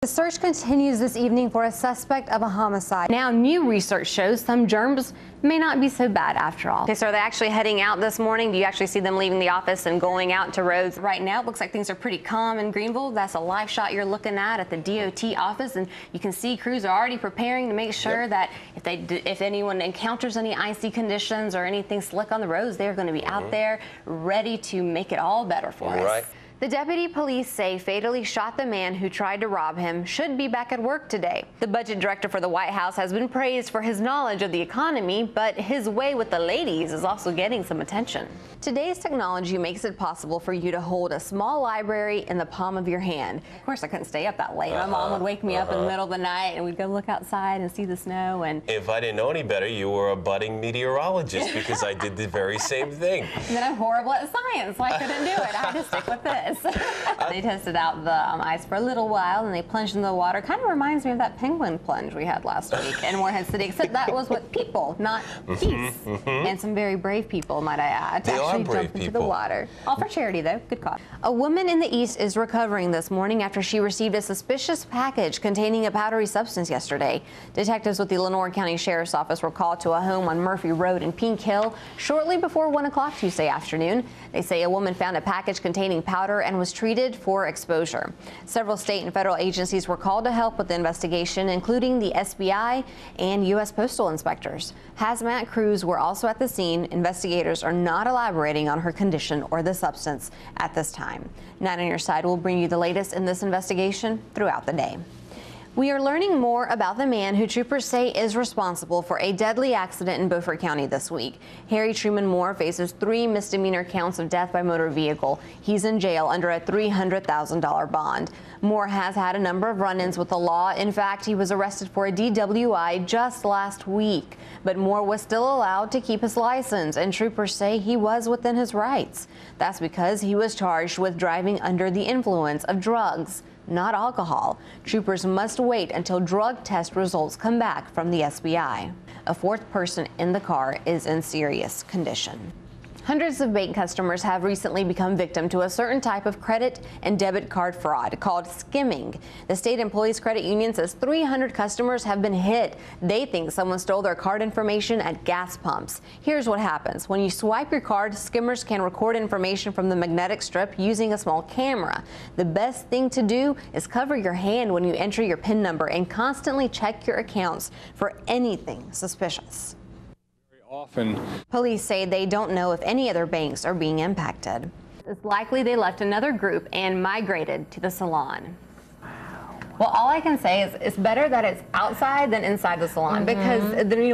The search continues this evening for a suspect of a homicide. Now, new research shows some germs may not be so bad after all. Okay, so are they actually heading out this morning? Do you actually see them leaving the office and going out to roads? Right now, it looks like things are pretty calm in Greenville. That's a live shot you're looking at the DOT office, and you can see crews are already preparing to make sure that if anyone encounters any icy conditions or anything slick on the roads, they're going to be out there ready to make it all better for us. The deputy police say fatally shot the man who tried to rob him should be back at work today. The budget director for the White House has been praised for his knowledge of the economy, but his way with the ladies is also getting some attention. Today's technology makes it possible for you to hold a small library in the palm of your hand. Of course, I couldn't stay up that late. My mom would wake me up in the middle of the night and we'd go look outside and see the snow. And if I didn't know any better, you were a budding meteorologist because I did the very same thing. And then I'm horrible at science, so I couldn't do it. I had to stick with this. They tested out the ice for a little while and they plunged into the water. Kind of reminds me of that penguin plunge we had last week in Morehead City, except that was with people, not geese. And some very brave people, might I add, to actually jump into the water. All for charity, though. Good cause. A woman in the East is recovering this morning after she received a suspicious package containing a powdery substance yesterday. Detectives with the Lenore County Sheriff's Office were called to a home on Murphy Road in Pink Hill shortly before 1 o'clock Tuesday afternoon. They say a woman found a package containing powder and was treated for exposure. Several state and federal agencies were called to help with the investigation, including the SBI and U.S. Postal Inspectors. Hazmat crews were also at the scene. Investigators are not elaborating on her condition or the substance at this time. 9 on Your Side will bring you the latest in this investigation throughout the day. We are learning more about the man who troopers say is responsible for a deadly accident in Beaufort County this week. Harry Truman Moore faces 3 misdemeanor counts of death by motor vehicle. He's in jail under a $300,000 bond. Moore has had a number of run-ins with the law. In fact, he was arrested for a DWI just last week. But Moore was still allowed to keep his license, and troopers say he was within his rights. That's because he was charged with driving under the influence of drugs, not alcohol. Troopers must wait until drug test results come back from the SBI. A 4th person in the car is in serious condition. Hundreds of bank customers have recently become victim to a certain type of credit and debit card fraud called skimming. The State Employees Credit Union says 300 customers have been hit. They think someone stole their card information at gas pumps. Here's what happens. When you swipe your card, skimmers can record information from the magnetic strip using a small camera. The best thing to do is cover your hand when you enter your PIN number and constantly check your accounts for anything suspicious. Often. Police say they don't know if any other banks are being impacted. It's likely they left another group and migrated to the salon. Well, all I can say is it's better that it's outside than inside the salon, because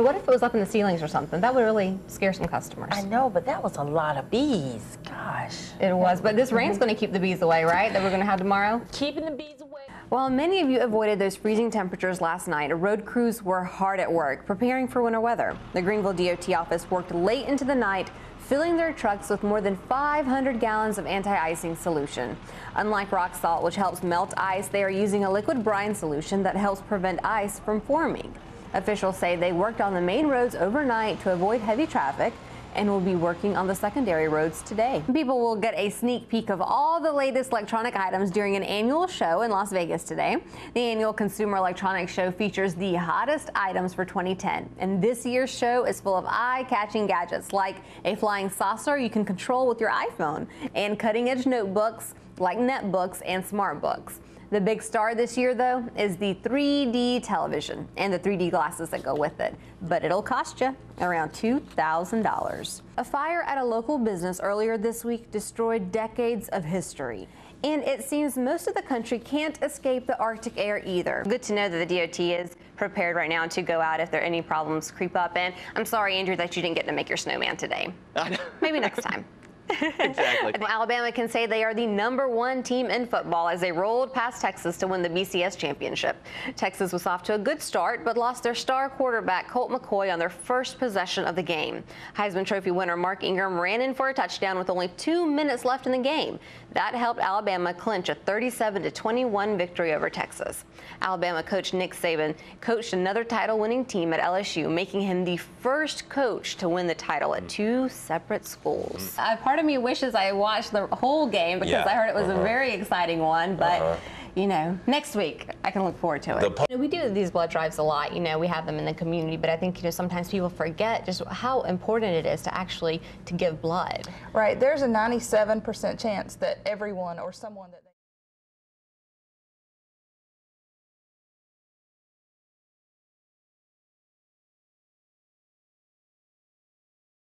what if it was up in the ceilings or something? That would really scare some customers. I know, but that was a lot of bees. Gosh. It was, but this rain's going to keep the bees away, right? That we're going to have tomorrow? Keeping the bees away. While many of you avoided those freezing temperatures last night, road crews were hard at work preparing for winter weather. The Greenville DOT office worked late into the night, filling their trucks with more than 500 gallons of anti-icing solution. Unlike rock salt, which helps melt ice, they are using a liquid brine solution that helps prevent ice from forming. Officials say they worked on the main roads overnight to avoid heavy traffic and will be working on the secondary roads today. People will get a sneak peek of all the latest electronic items during an annual show in Las Vegas today. The annual Consumer Electronics Show features the hottest items for 2010. And this year's show is full of eye-catching gadgets like a flying saucer you can control with your iPhone, and cutting-edge notebooks like netbooks and smartbooks. The big star this year, though, is the 3D television and the 3D glasses that go with it. But it'll cost you around $2,000. A fire at a local business earlier this week destroyed decades of history. And it seems most of the country can't escape the Arctic air either. Good to know that the DOT is prepared right now to go out if there are any problems creep up. And I'm sorry, Andrew, that you didn't get to make your snowman today. Maybe next time. Exactly. Alabama can say they are the #1 team in football as they rolled past Texas to win the BCS championship. Texas was off to a good start, but lost their star quarterback Colt McCoy on their first possession of the game. Heisman Trophy winner Mark Ingram ran in for a touchdown with only 2 minutes left in the game. That helped Alabama clinch a 37-21 victory over Texas. Alabama coach Nick Saban coached another title-winning team at LSU, making him the first coach to win the title at 2 separate schools. Part of me wishes I watched the whole game because I heard it was a very exciting one, but you know, next week I can look forward to it. You know, we do these blood drives a lot. You know, we have them in the community, but I think, you know, sometimes people forget just how important it is to actually to give blood. Right. There's a 97% chance that everyone or someone that